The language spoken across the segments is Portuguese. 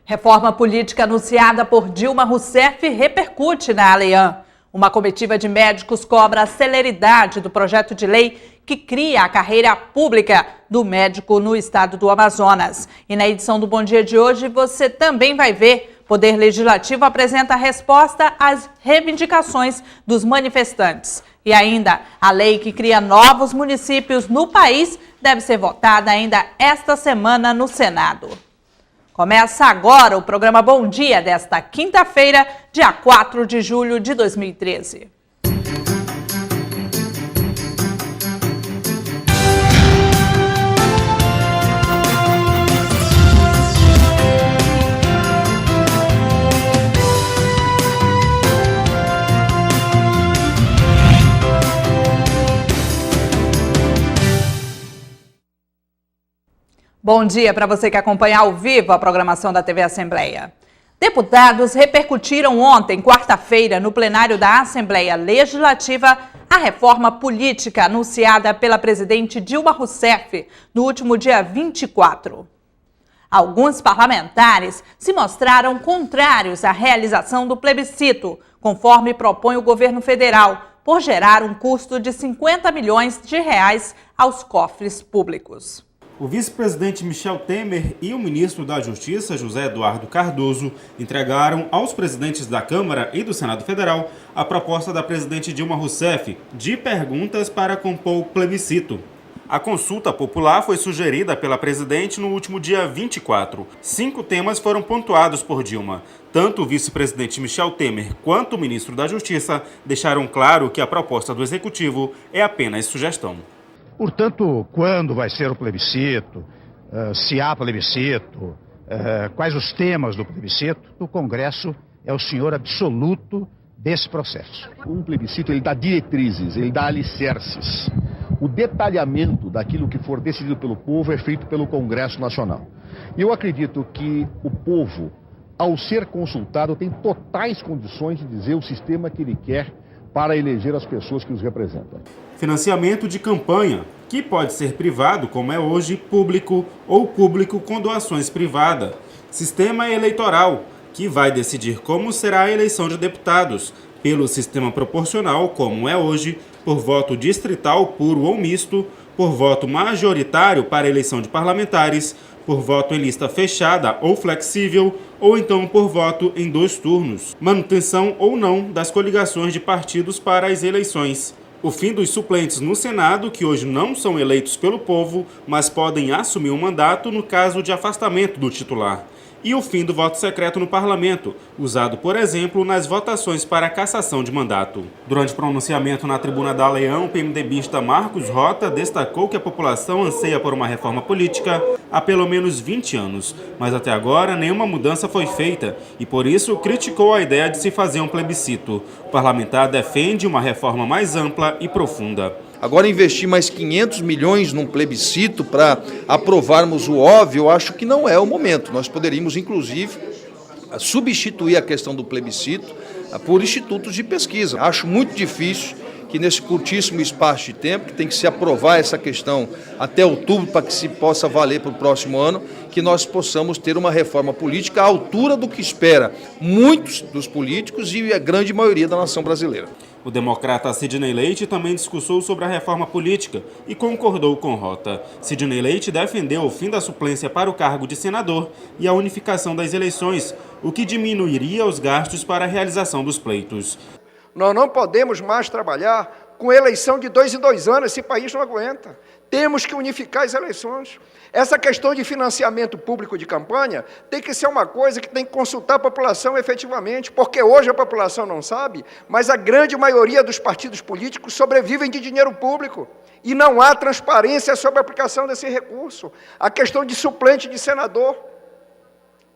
Reforma política anunciada por Dilma Rousseff repercute na Aleam. Uma comitiva de médicos cobra a celeridade do projeto de lei que cria a carreira pública do médico no estado do Amazonas. E na edição do Bom Dia de hoje você também vai ver: Poder Legislativo apresenta a resposta às reivindicações dos manifestantes. E ainda, a lei que cria novos municípios no país deve ser votada ainda esta semana no Senado. Começa agora o programa Bom Dia desta quinta-feira, dia 4 de julho de 2013. Bom dia para você que acompanha ao vivo a programação da TV Assembleia. Deputados repercutiram ontem, quarta-feira, no plenário da Assembleia Legislativa, a reforma política anunciada pela presidente Dilma Rousseff no último dia 24. Alguns parlamentares se mostraram contrários à realização do plebiscito, conforme propõe o governo federal, por gerar um custo de 50 milhões de reais aos cofres públicos. O vice-presidente Michel Temer e o ministro da Justiça, José Eduardo Cardoso, entregaram aos presidentes da Câmara e do Senado Federal a proposta da presidente Dilma Rousseff de perguntas para compor o plebiscito. A consulta popular foi sugerida pela presidente no último dia 24. 5 temas foram pontuados por Dilma. Tanto o vice-presidente Michel Temer quanto o ministro da Justiça deixaram claro que a proposta do Executivo é apenas sugestão. Portanto, quando vai ser o plebiscito, se há plebiscito, quais os temas do plebiscito, o Congresso é o senhor absoluto desse processo. Um plebiscito, ele dá diretrizes, ele dá alicerces. O detalhamento daquilo que for decidido pelo povo é feito pelo Congresso Nacional. E eu acredito que o povo, ao ser consultado, tem totais condições de dizer o sistema que ele quer para eleger as pessoas que os representam. Financiamento de campanha, que pode ser privado, como é hoje, público ou público com doações privadas. Sistema eleitoral, que vai decidir como será a eleição de deputados, pelo sistema proporcional, como é hoje, por voto distrital puro ou misto, por voto majoritário para a eleição de parlamentares, por voto em lista fechada ou flexível, ou então por voto em 2 turnos. Manutenção ou não das coligações de partidos para as eleições. O fim dos suplentes no Senado, que hoje não são eleitos pelo povo, mas podem assumir um mandato no caso de afastamento do titular. E o fim do voto secreto no parlamento, usado, por exemplo, nas votações para a cassação de mandato. Durante o pronunciamento na tribuna da Aleam, o PMDBista Marcos Rota destacou que a população anseia por uma reforma política há pelo menos 20 anos, mas até agora nenhuma mudança foi feita e, por isso, criticou a ideia de se fazer um plebiscito. O parlamentar defende uma reforma mais ampla e profunda. Agora, investir mais 500 milhões num plebiscito para aprovarmos o óbvio, eu acho que não é o momento. Nós poderíamos, inclusive, substituir a questão do plebiscito por institutos de pesquisa. Acho muito difícil que nesse curtíssimo espaço de tempo, que tem que se aprovar essa questão até outubro para que se possa valer para o próximo ano, que nós possamos ter uma reforma política à altura do que espera muitos dos políticos e a grande maioria da nação brasileira. O democrata Sidney Leite também discursou sobre a reforma política e concordou com Rota. Sidney Leite defendeu o fim da suplência para o cargo de senador e a unificação das eleições, o que diminuiria os gastos para a realização dos pleitos. Nós não podemos mais trabalhar com eleição de 2 em 2 anos, esse país não aguenta. Temos que unificar as eleições. Essa questão de financiamento público de campanha tem que ser uma coisa que tem que consultar a população efetivamente, porque hoje a população não sabe, mas a grande maioria dos partidos políticos sobrevivem de dinheiro público e não há transparência sobre a aplicação desse recurso. A questão de suplente de senador,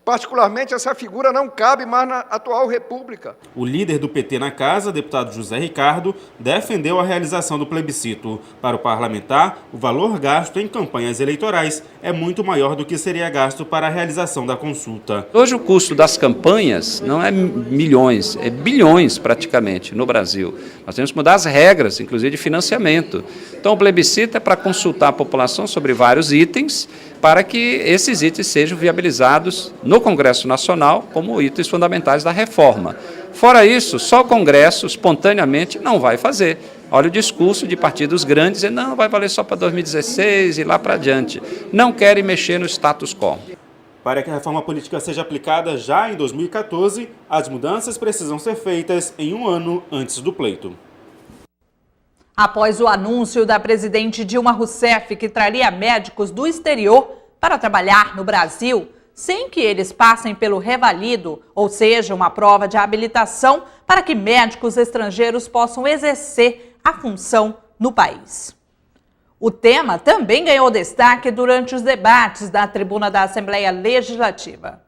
particularmente, essa figura não cabe mais na atual república. O líder do PT na casa, deputado José Ricardo, defendeu a realização do plebiscito. Para o parlamentar, o valor gasto em campanhas eleitorais é muito maior do que seria gasto para a realização da consulta. Hoje o custo das campanhas não é milhões, é bilhões praticamente no Brasil. Nós temos que mudar as regras, inclusive de financiamento. Então o plebiscito é para consultar a população sobre vários itens, para que esses itens sejam viabilizados no Congresso Nacional como itens fundamentais da reforma. Fora isso, só o Congresso, espontaneamente, não vai fazer. Olha o discurso de partidos grandes, dizendo, não, vai valer só para 2016 e lá para adiante. Não querem mexer no status quo. Para que a reforma política seja aplicada já em 2014, as mudanças precisam ser feitas em um ano antes do pleito. Após o anúncio da presidente Dilma Rousseff que traria médicos do exterior para trabalhar no Brasil, sem que eles passem pelo revalido, ou seja, uma prova de habilitação para que médicos estrangeiros possam exercer a função no país. O tema também ganhou destaque durante os debates da tribuna da Assembleia Legislativa.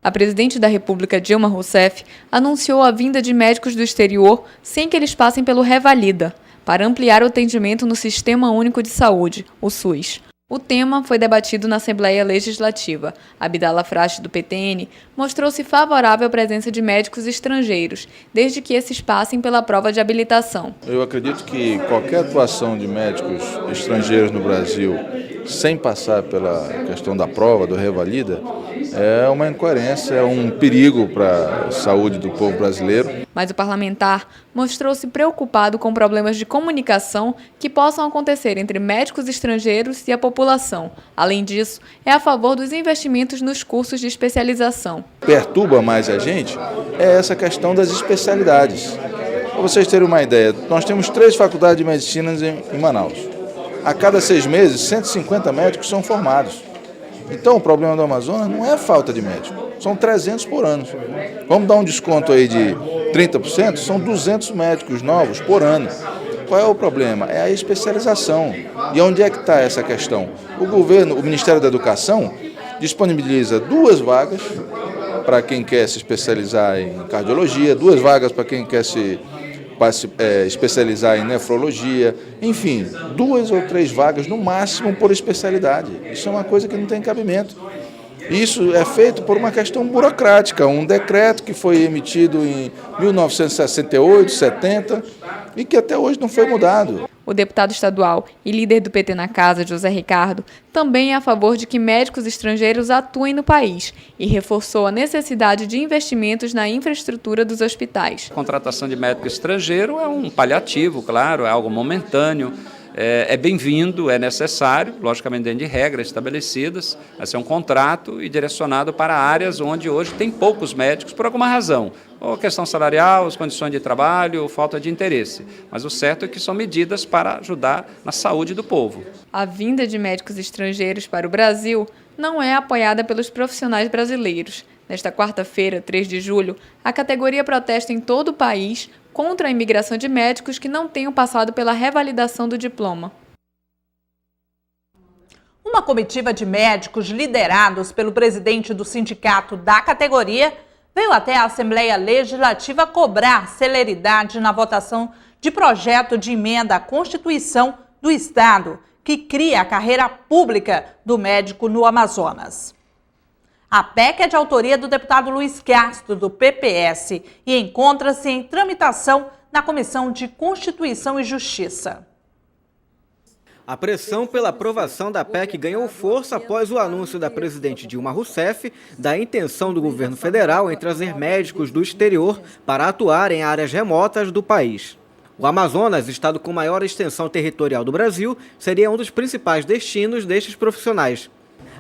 A presidente da República, Dilma Rousseff, anunciou a vinda de médicos do exterior sem que eles passem pelo Revalida, para ampliar o atendimento no Sistema Único de Saúde, o SUS. O tema foi debatido na Assembleia Legislativa. Abdala Frache, do PTN, mostrou-se favorável à presença de médicos estrangeiros, desde que esses passem pela prova de habilitação. Eu acredito que qualquer atuação de médicos estrangeiros no Brasil, sem passar pela questão da prova, do Revalida, é uma incoerência, é um perigo para a saúde do povo brasileiro. Mas o parlamentar mostrou-se preocupado com problemas de comunicação que possam acontecer entre médicos estrangeiros e a população. Além disso, é a favor dos investimentos nos cursos de especialização. Perturba mais a gente é essa questão das especialidades. Para vocês terem uma ideia, nós temos 3 faculdades de medicina em Manaus. A cada 6 meses, 150 médicos são formados. Então, o problema do Amazonas não é falta de médico, são 300 por ano. Vamos dar um desconto aí de 30%, são 200 médicos novos por ano. Qual é o problema? É a especialização. E onde é que está essa questão? O governo, o Ministério da Educação, disponibiliza 2 vagas para quem quer se especializar em cardiologia, 2 vagas para quem quer se especializar em nefrologia, enfim, 2 ou 3 vagas no máximo por especialidade. Isso é uma coisa que não tem cabimento. Isso é feito por uma questão burocrática, um decreto que foi emitido em 1968, 70 e que até hoje não foi mudado. O deputado estadual e líder do PT na Casa, José Ricardo, também é a favor de que médicos estrangeiros atuem no país e reforçou a necessidade de investimentos na infraestrutura dos hospitais. A contratação de médico estrangeiro é um paliativo, claro, é algo momentâneo. É bem-vindo, é necessário, logicamente dentro de regras estabelecidas, vai ser um contrato e direcionado para áreas onde hoje tem poucos médicos por alguma razão, ou questão salarial, as condições de trabalho, ou falta de interesse. Mas o certo é que são medidas para ajudar na saúde do povo. A vinda de médicos estrangeiros para o Brasil não é apoiada pelos profissionais brasileiros. Nesta quarta-feira, 3 de julho, a categoria protesta em todo o país contra a imigração de médicos que não tenham passado pela revalidação do diploma. Uma comitiva de médicos liderados pelo presidente do sindicato da categoria veio até a Assembleia Legislativa cobrar celeridade na votação de projeto de emenda à Constituição do Estado, que cria a carreira pública do médico no Amazonas. A PEC é de autoria do deputado Luiz Castro, do PPS, e encontra-se em tramitação na Comissão de Constituição e Justiça. A pressão pela aprovação da PEC ganhou força após o anúncio da presidente Dilma Rousseff da intenção do governo federal em trazer médicos do exterior para atuar em áreas remotas do país. O Amazonas, estado com maior extensão territorial do Brasil, seria um dos principais destinos destes profissionais.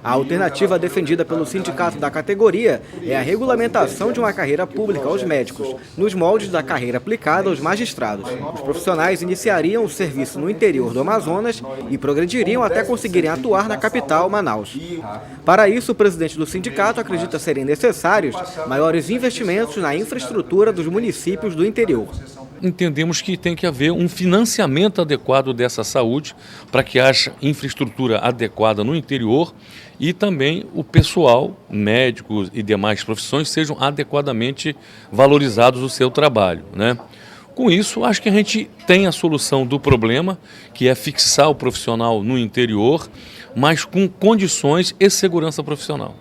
A alternativa defendida pelo sindicato da categoria é a regulamentação de uma carreira pública aos médicos, nos moldes da carreira aplicada aos magistrados. Os profissionais iniciariam o serviço no interior do Amazonas e progrediriam até conseguirem atuar na capital, Manaus. Para isso, o presidente do sindicato acredita serem necessários maiores investimentos na infraestrutura dos municípios do interior. Entendemos que tem que haver um financiamento adequado dessa saúde para que haja infraestrutura adequada no interior e também o pessoal, médicos e demais profissões, sejam adequadamente valorizados no seu trabalho, né? Com isso, acho que a gente tem a solução do problema, que é fixar o profissional no interior, mas com condições e segurança profissional.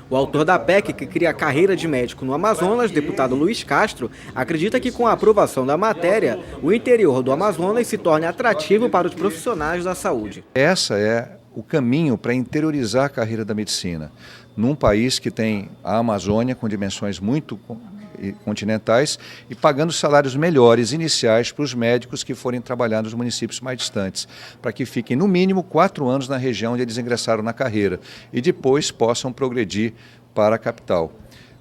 O autor da PEC, que cria a carreira de médico no Amazonas, deputado Luiz Castro, acredita que com a aprovação da matéria, o interior do Amazonas se torne atrativo para os profissionais da saúde. Essa é o caminho para interiorizar a carreira da medicina. Num país que tem a Amazônia com dimensões muito continentais e pagando salários melhores iniciais para os médicos que forem trabalhar nos municípios mais distantes, para que fiquem no mínimo 4 anos na região onde eles ingressaram na carreira e depois possam progredir para a capital.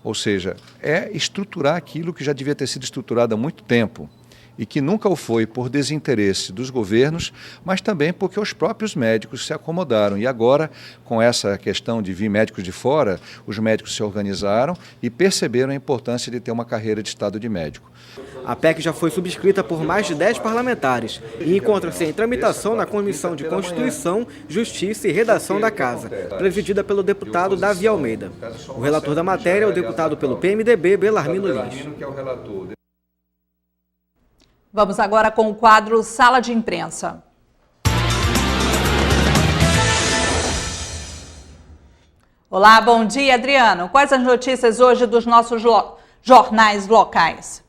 Ou seja, é estruturar aquilo que já devia ter sido estruturado há muito tempo e que nunca o foi por desinteresse dos governos, mas também porque os próprios médicos se acomodaram. E agora, com essa questão de vir médicos de fora, os médicos se organizaram e perceberam a importância de ter uma carreira de estado de médico. A PEC já foi subscrita por mais de 10 parlamentares e encontra-se em tramitação na Comissão de Constituição, Justiça e Redação da Casa, presidida pelo deputado Davi Almeida. O relator da matéria é o deputado pelo PMDB, Belarmino Lins. Vamos agora com o quadro Sala de Imprensa. Olá, bom dia, Adriano. Quais as notícias hoje dos nossos jornais locais?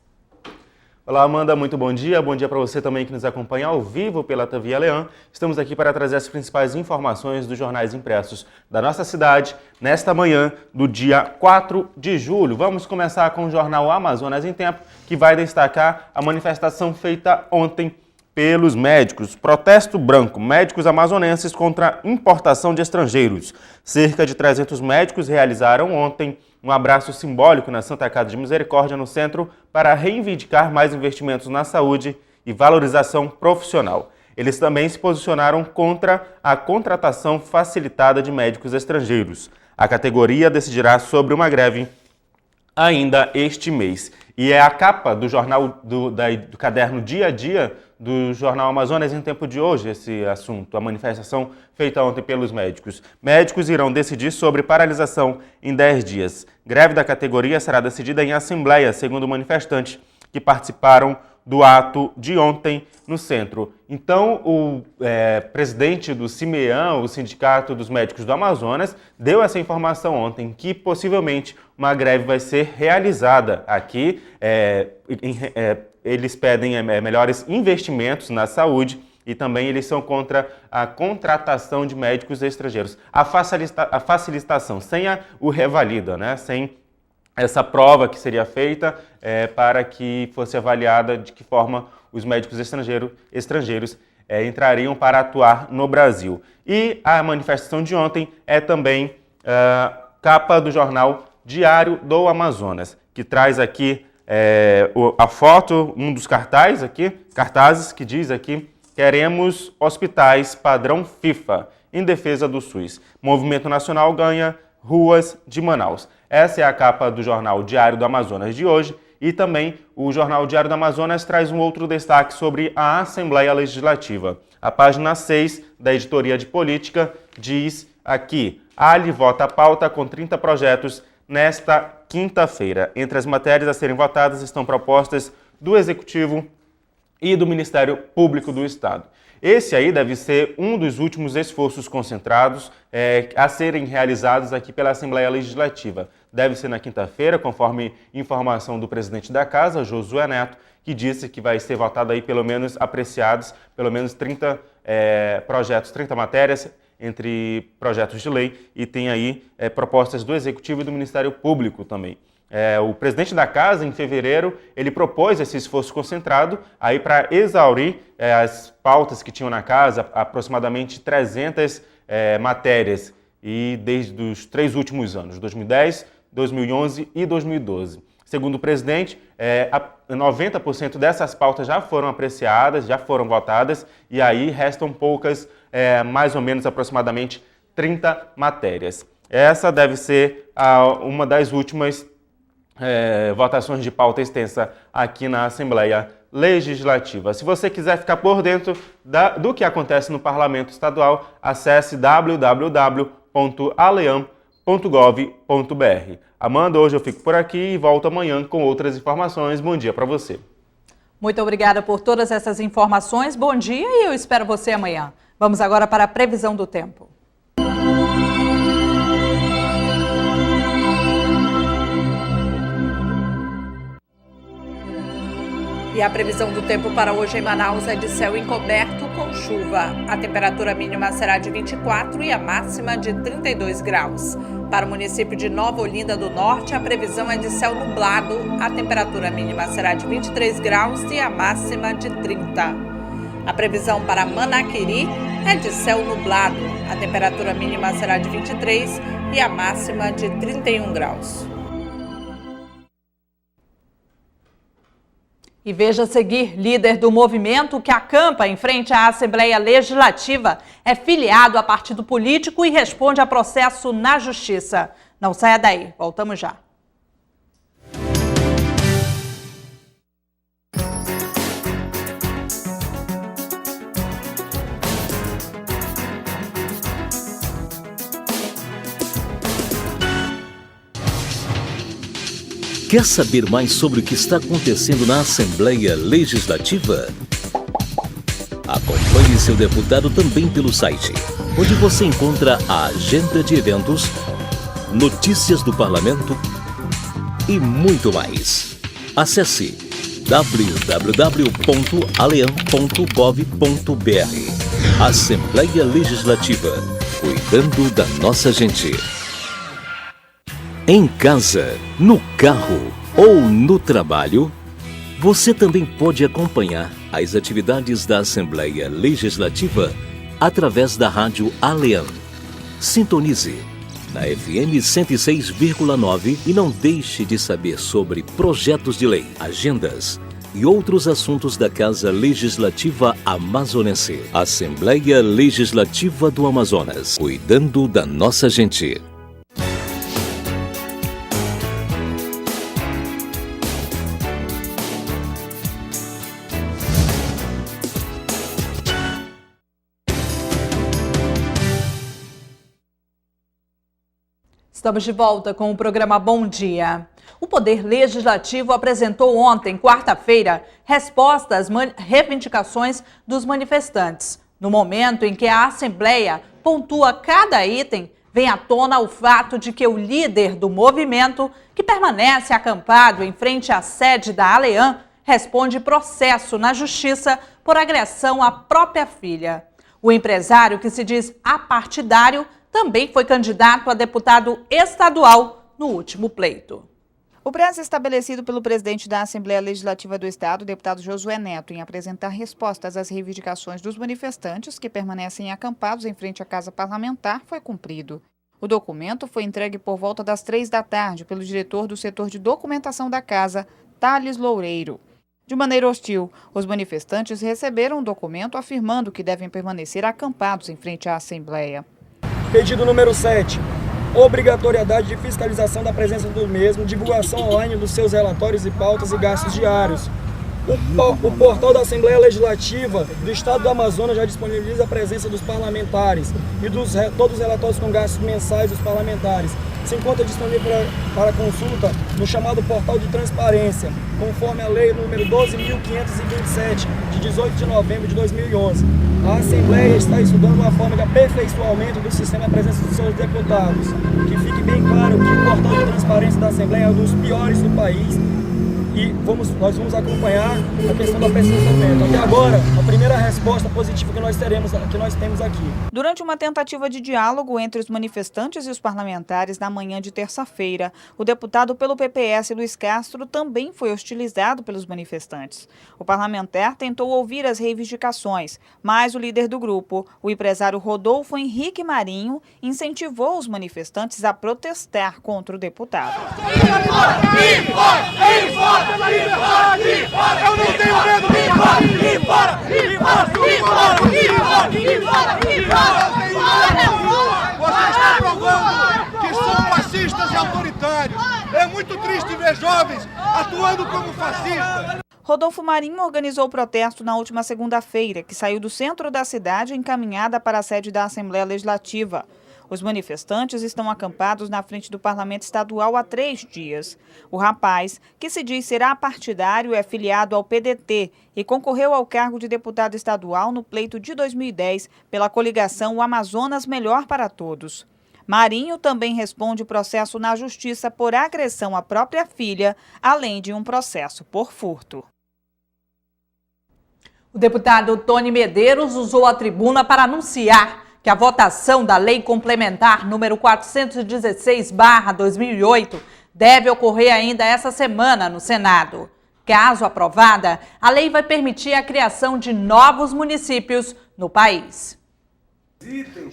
Olá, Amanda, muito bom dia. Bom dia para você também que nos acompanha ao vivo pela TV Aleã. Estamos aqui para trazer as principais informações dos jornais impressos da nossa cidade nesta manhã do dia 4 de julho. Vamos começar com o jornal Amazonas em Tempo, que vai destacar a manifestação feita ontem pelos médicos. Protesto branco, médicos amazonenses contra a importação de estrangeiros. Cerca de 300 médicos realizaram ontem um abraço simbólico na Santa Casa de Misericórdia, no centro, para reivindicar mais investimentos na saúde e valorização profissional. Eles também se posicionaram contra a contratação facilitada de médicos estrangeiros. A categoria decidirá sobre uma greve ainda este mês. E é a capa do jornal do caderno Dia a Dia do jornal Amazonas em Tempo de hoje, esse assunto, a manifestação feita ontem pelos médicos. Médicos irão decidir sobre paralisação em 10 dias. Greve da categoria será decidida em assembleia, segundo manifestantes que participaram do ato de ontem no centro. Então, o presidente do CIMEAM, o Sindicato dos Médicos do Amazonas, deu essa informação ontem, que possivelmente uma greve vai ser realizada aqui. Eles pedem melhores investimentos na saúde e também eles são contra a contratação de médicos estrangeiros. A facilitação, sem o revalida, né? Sem essa prova que seria feita para que fosse avaliada de que forma os médicos estrangeiros entrariam para atuar no Brasil. E a manifestação de ontem é também capa do jornal Diário do Amazonas, que traz aqui a foto, um dos cartazes que diz aqui: queremos hospitais padrão FIFA, em defesa do SUS. Movimento Nacional ganha ruas de Manaus. Essa é a capa do jornal Diário do Amazonas de hoje. E também o jornal Diário do Amazonas traz um outro destaque sobre a Assembleia Legislativa. A página 6 da editoria de política diz aqui: Ali vota a pauta com 30 projetos nesta quinta-feira. Entre as matérias a serem votadas estão propostas do Executivo e do Ministério Público do Estado. Esse aí deve ser um dos últimos esforços concentrados a serem realizados aqui pela Assembleia Legislativa. Deve ser na quinta-feira, conforme informação do presidente da Casa, Josué Neto, que disse que vai ser votado aí apreciados pelo menos 30 projetos, 30 matérias, entre projetos de lei, e tem aí propostas do Executivo e do Ministério Público também. O presidente da Casa, em fevereiro, ele propôs esse esforço concentrado aí para exaurir as pautas que tinham na Casa, aproximadamente 300 matérias, e desde os 3 últimos anos, 2010, 2011 e 2012. Segundo o presidente, 90% dessas pautas já foram apreciadas, já foram votadas, e aí restam poucas, mais ou menos aproximadamente 30 matérias. Essa deve ser uma das últimas votações de pauta extensa aqui na Assembleia Legislativa. Se você quiser ficar por dentro do que acontece no Parlamento Estadual, acesse www.aleam.gov.br. Amanda, hoje eu fico por aqui e volto amanhã com outras informações. Bom dia para você. Muito obrigada por todas essas informações. Bom dia e eu espero você amanhã. Vamos agora para a previsão do tempo. E a previsão do tempo para hoje em Manaus é de céu encoberto com chuva. A temperatura mínima será de 24 e a máxima de 32 graus. Para o município de Nova Olinda do Norte, a previsão é de céu nublado. A temperatura mínima será de 23 graus e a máxima de 30. A previsão para Manaquiri é de céu nublado. A temperatura mínima será de 23 e a máxima de 31 graus. E veja a seguir, líder do movimento que acampa em frente à Assembleia Legislativa é filiado a partido político e responde a processo na Justiça. Não saia daí, voltamos já. Quer saber mais sobre o que está acontecendo na Assembleia Legislativa? Acompanhe seu deputado também pelo site, onde você encontra a agenda de eventos, notícias do parlamento e muito mais. Acesse www.aleam.gov.br. Assembleia Legislativa, cuidando da nossa gente. Em casa, no carro ou no trabalho, você também pode acompanhar as atividades da Assembleia Legislativa através da rádio Aleam. Sintonize na FM 106,9 e não deixe de saber sobre projetos de lei, agendas e outros assuntos da Casa Legislativa Amazonense. Assembleia Legislativa do Amazonas, cuidando da nossa gente. Estamos de volta com o programa Bom Dia. O Poder Legislativo apresentou ontem, quarta-feira, respostas às reivindicações dos manifestantes. No momento em que a Assembleia pontua cada item, vem à tona o fato de que o líder do movimento, que permanece acampado em frente à sede da Aleam, responde processo na Justiça por agressão à própria filha. O empresário, que se diz apartidário, também foi candidato a deputado estadual no último pleito. O prazo estabelecido pelo presidente da Assembleia Legislativa do Estado, deputado Josué Neto, em apresentar respostas às reivindicações dos manifestantes que permanecem acampados em frente à Casa Parlamentar foi cumprido. O documento foi entregue por volta das 3 da tarde pelo diretor do setor de documentação da Casa, Thales Loureiro. De maneira hostil, os manifestantes receberam um documento afirmando que devem permanecer acampados em frente à Assembleia. Pedido número 7. Obrigatoriedade de fiscalização da presença do mesmo, divulgação online dos seus relatórios e pautas e gastos diários. O portal da Assembleia Legislativa do Estado do Amazonas já disponibiliza a presença dos parlamentares e todos os relatórios com gastos mensais dos parlamentares. Se encontra disponível para consulta no chamado Portal de Transparência, conforme a Lei número 12.527, de 18 de novembro de 2011. A Assembleia está estudando uma forma de aperfeiçoamento do sistema de presença dos seus deputados. Que fique bem claro que o Portal de Transparência da Assembleia é um dos piores do país e nós vamos acompanhar a questão do aperfeiçoamento. Até agora, a primeira resposta positiva que nós temos aqui. Durante uma tentativa de diálogo entre os manifestantes e os parlamentares na manhã de terça-feira, o deputado pelo PPS, Luiz Castro, também foi hostilizado pelos manifestantes. O parlamentar tentou ouvir as reivindicações, mas o líder do grupo, o empresário Rodolfo Henrique Marinho, incentivou os manifestantes a protestar contra o deputado. Eu não tenho medo de Você está provando que são fascistas e autoritários. É muito triste ver jovens atuando como fascistas. Rodolfo Marinho organizou o protesto na última segunda-feira, que saiu do centro da cidade encaminhada para a sede da Assembleia Legislativa. Os manifestantes estão acampados na frente do Parlamento Estadual há 3 dias. O rapaz, que se diz ser apartidário, é filiado ao PDT e concorreu ao cargo de deputado estadual no pleito de 2010 pela coligação O Amazonas Melhor para Todos. Marinho também responde processo na Justiça por agressão à própria filha, além de um processo por furto. O deputado Tony Medeiros usou a tribuna para anunciar que a votação da Lei Complementar número 416/2008 deve ocorrer ainda essa semana no Senado. Caso aprovada, a lei vai permitir a criação de novos municípios no país.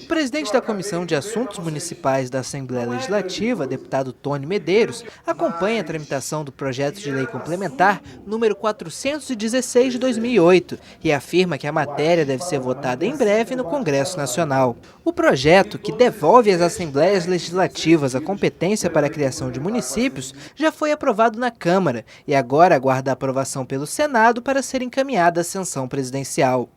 O presidente da Comissão de Assuntos Municipais da Assembleia Legislativa, deputado Tony Medeiros, acompanha a tramitação do projeto de lei complementar número 416 de 2008 e afirma que a matéria deve ser votada em breve no Congresso Nacional. O projeto, que devolve às Assembleias Legislativas a competência para a criação de municípios, já foi aprovado na Câmara e agora aguarda a aprovação pelo Senado para ser encaminhada à sanção presidencial.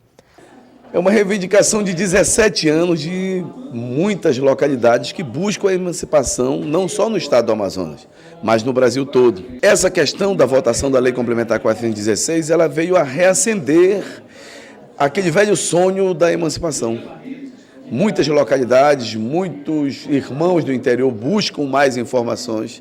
É uma reivindicação de 17 anos de muitas localidades que buscam a emancipação, não só no estado do Amazonas, mas no Brasil todo. Essa questão da votação da Lei Complementar 416, ela veio a reacender aquele velho sonho da emancipação. Muitas localidades, muitos irmãos do interior buscam mais informações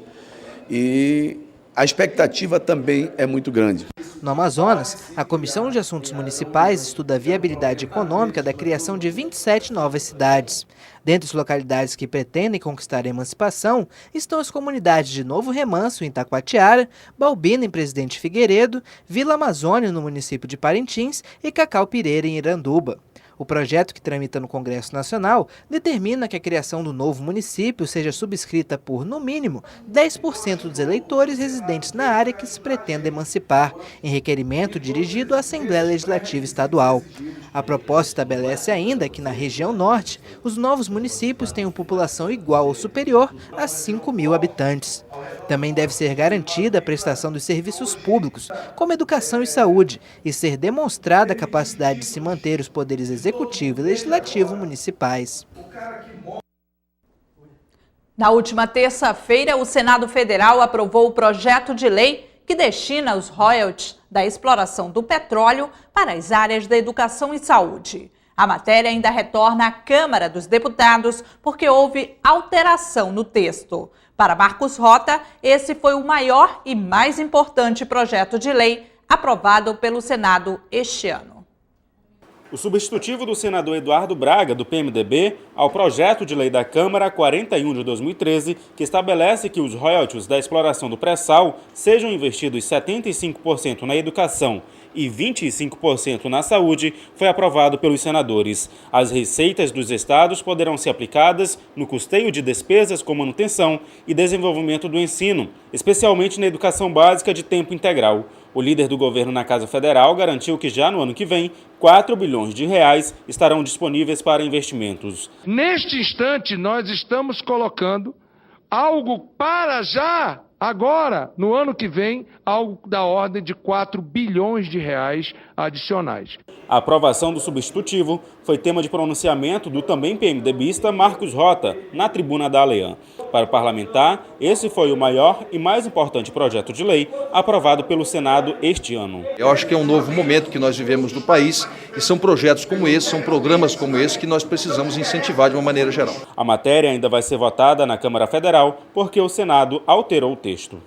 e a expectativa também é muito grande. No Amazonas, a Comissão de Assuntos Municipais estuda a viabilidade econômica da criação de 27 novas cidades. Dentre as localidades que pretendem conquistar a emancipação estão as comunidades de Novo Remanso, em Taquatiara, Balbina, em Presidente Figueiredo, Vila Amazônia, no município de Parintins, e Cacau Pireira, em Iranduba. O projeto, que tramita no Congresso Nacional, determina que a criação do novo município seja subscrita por, no mínimo, 10% dos eleitores residentes na área que se pretenda emancipar, em requerimento dirigido à Assembleia Legislativa Estadual. A proposta estabelece ainda que, na região norte, os novos municípios tenham população igual ou superior a 5.000 habitantes. Também deve ser garantida a prestação dos serviços públicos, como educação e saúde, e ser demonstrada a capacidade de se manter os poderes executivo e legislativo municipais. Na última terça-feira, o Senado Federal aprovou o projeto de lei que destina os royalties da exploração do petróleo para as áreas da educação e saúde. A matéria ainda retorna à Câmara dos Deputados porque houve alteração no texto. Para Marcos Rota, esse foi o maior e mais importante projeto de lei aprovado pelo Senado este ano. O substitutivo do senador Eduardo Braga, do PMDB, ao projeto de lei da Câmara 41 de 2013, que estabelece que os royalties da exploração do pré-sal sejam investidos 75% na educação e 25% na saúde, foi aprovado pelos senadores. As receitas dos estados poderão ser aplicadas no custeio de despesas com manutenção e desenvolvimento do ensino, especialmente na educação básica de tempo integral. O líder do governo na Casa Federal garantiu que já no ano que vem, 4 bilhões de reais estarão disponíveis para investimentos. Neste instante, nós estamos colocando algo para já, agora, no ano que vem, algo da ordem de 4 bilhões de reais adicionais. A aprovação do substitutivo foi tema de pronunciamento do também PMDBista Marcos Rota, na tribuna da Alean. Para o parlamentar, esse foi o maior e mais importante projeto de lei aprovado pelo Senado este ano. Eu acho que é um novo momento que nós vivemos no país e são projetos como esse, são programas como esse que nós precisamos incentivar de uma maneira geral. A matéria ainda vai ser votada na Câmara Federal porque o Senado alterou o texto.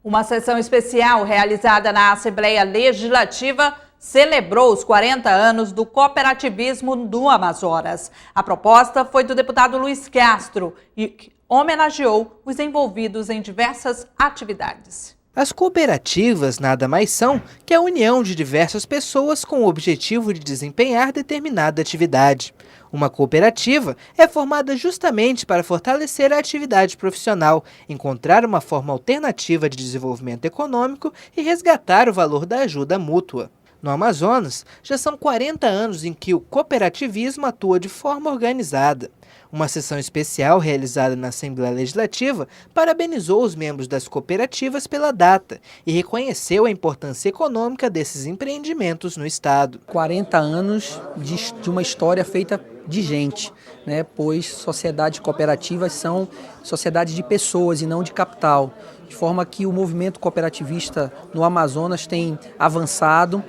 Uma sessão especial realizada na Assembleia Legislativa celebrou os 40 anos do cooperativismo do Amazonas. A proposta foi do deputado Luiz Castro e homenageou os envolvidos em diversas atividades. As cooperativas nada mais são que a união de diversas pessoas com o objetivo de desempenhar determinada atividade. Uma cooperativa é formada justamente para fortalecer a atividade profissional, encontrar uma forma alternativa de desenvolvimento econômico e resgatar o valor da ajuda mútua. No Amazonas, já são 40 anos em que o cooperativismo atua de forma organizada. Uma sessão especial realizada na Assembleia Legislativa parabenizou os membros das cooperativas pela data e reconheceu a importância econômica desses empreendimentos no Estado. 40 anos de uma história feita de gente, né? Pois sociedades cooperativas são sociedade de pessoas e não de capital, de forma que o movimento cooperativista no Amazonas tem avançado,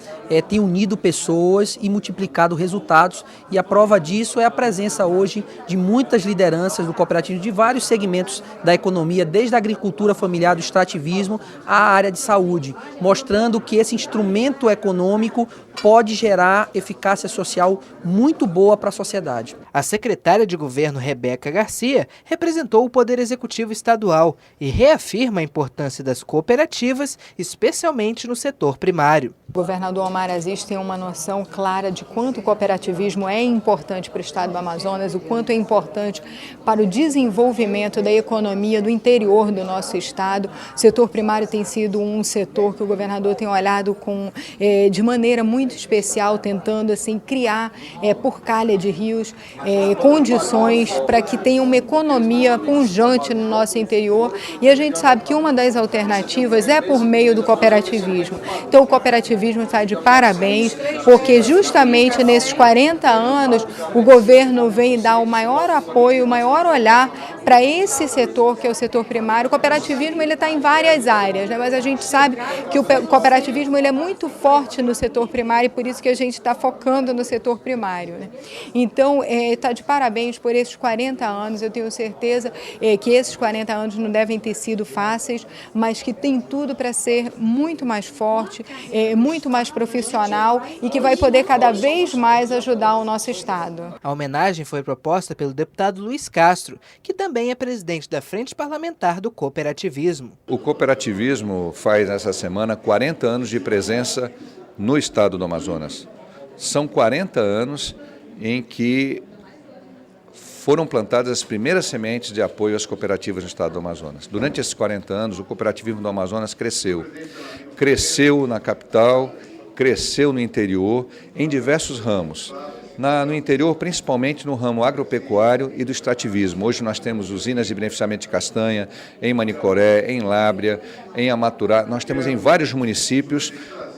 tem unido pessoas e multiplicado resultados, e a prova disso é a presença hoje de muitas lideranças do cooperativismo de vários segmentos da economia, desde a agricultura familiar, do extrativismo, à área de saúde, mostrando que esse instrumento econômico pode gerar eficácia social muito boa para a sociedade. A secretária de Governo, Rebeca Garcia, representou o Poder Executivo Estadual e reafirma a importância das cooperativas, especialmente no setor primário. O governador Omar Aziz tem uma noção clara de quanto o cooperativismo é importante para o estado do Amazonas, o quanto é importante para o desenvolvimento da economia do interior do nosso estado. O setor primário tem sido um setor que o governador tem olhado de maneira muito especial, tentando assim criar por calha de rios condições para que tenha uma economia pujante no nosso interior, e a gente sabe que uma das alternativas é por meio do cooperativismo. Então o cooperativismo está de parabéns, porque justamente nesses 40 anos o governo vem dar o maior apoio, o maior olhar para esse setor, que é o setor primário. O cooperativismo ele está em várias áreas, né? Mas a gente sabe que o cooperativismo ele é muito forte no setor primário, e por isso que a gente está focando no setor primário, né? Então, está de parabéns por esses 40 anos. Eu tenho certeza que esses 40 anos não devem ter sido fáceis, mas que tem tudo para ser muito mais forte, muito mais profissional, e que vai poder cada vez mais ajudar o nosso estado. A homenagem foi proposta pelo deputado Luiz Castro, que também é presidente da Frente Parlamentar do Cooperativismo. O cooperativismo faz nessa semana 40 anos de presença no estado do Amazonas. São 40 anos em que foram plantadas as primeiras sementes de apoio às cooperativas no estado do Amazonas. Durante esses 40 anos, o cooperativismo do Amazonas cresceu. Cresceu na capital, cresceu no interior, em diversos ramos. No interior, principalmente no ramo agropecuário e do extrativismo. Hoje nós temos usinas de beneficiamento de castanha em Manicoré, em Lábrea, em Amaturá. Nós temos em vários municípios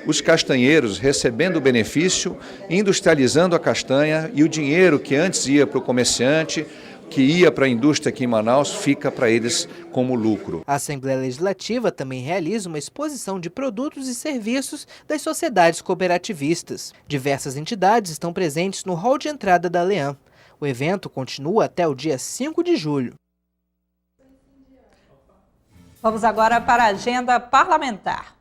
os castanheiros recebendo o benefício, industrializando a castanha, e o dinheiro que antes ia para o comerciante, que ia para a indústria aqui em Manaus, fica para eles como lucro. A Assembleia Legislativa também realiza uma exposição de produtos e serviços das sociedades cooperativistas. Diversas entidades estão presentes no hall de entrada da Leam. O evento continua até o dia 5 de julho. Vamos agora para a agenda parlamentar.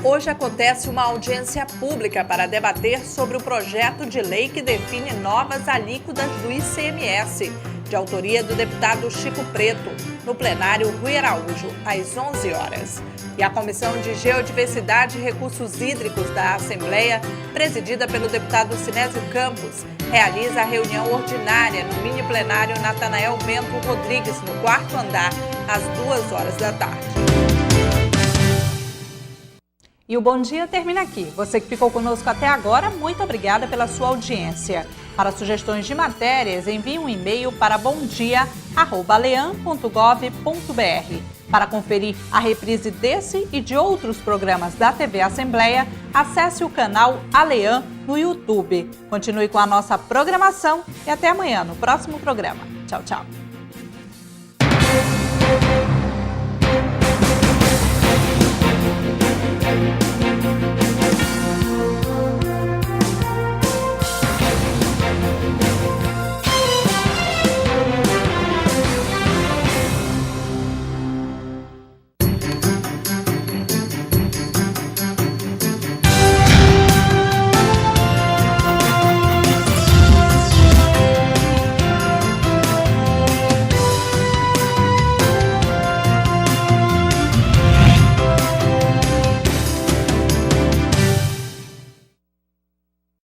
Hoje acontece uma audiência pública para debater sobre o projeto de lei que define novas alíquotas do ICMS, de autoria do deputado Chico Preto, no plenário Rui Araújo, às 11 horas. E a Comissão de Geodiversidade e Recursos Hídricos da Assembleia, presidida pelo deputado Sinésio Campos, realiza a reunião ordinária no mini plenário Natanael Bento Rodrigues, no 4º andar, às 2 horas da tarde. E o Bom Dia termina aqui. Você que ficou conosco até agora, muito obrigada pela sua audiência. Para sugestões de matérias, envie um e-mail para bomdia@leam.gov.br. Para conferir a reprise desse e de outros programas da TV Assembleia, acesse o canal Aleam no YouTube. Continue com a nossa programação e até amanhã no próximo programa. Tchau, tchau.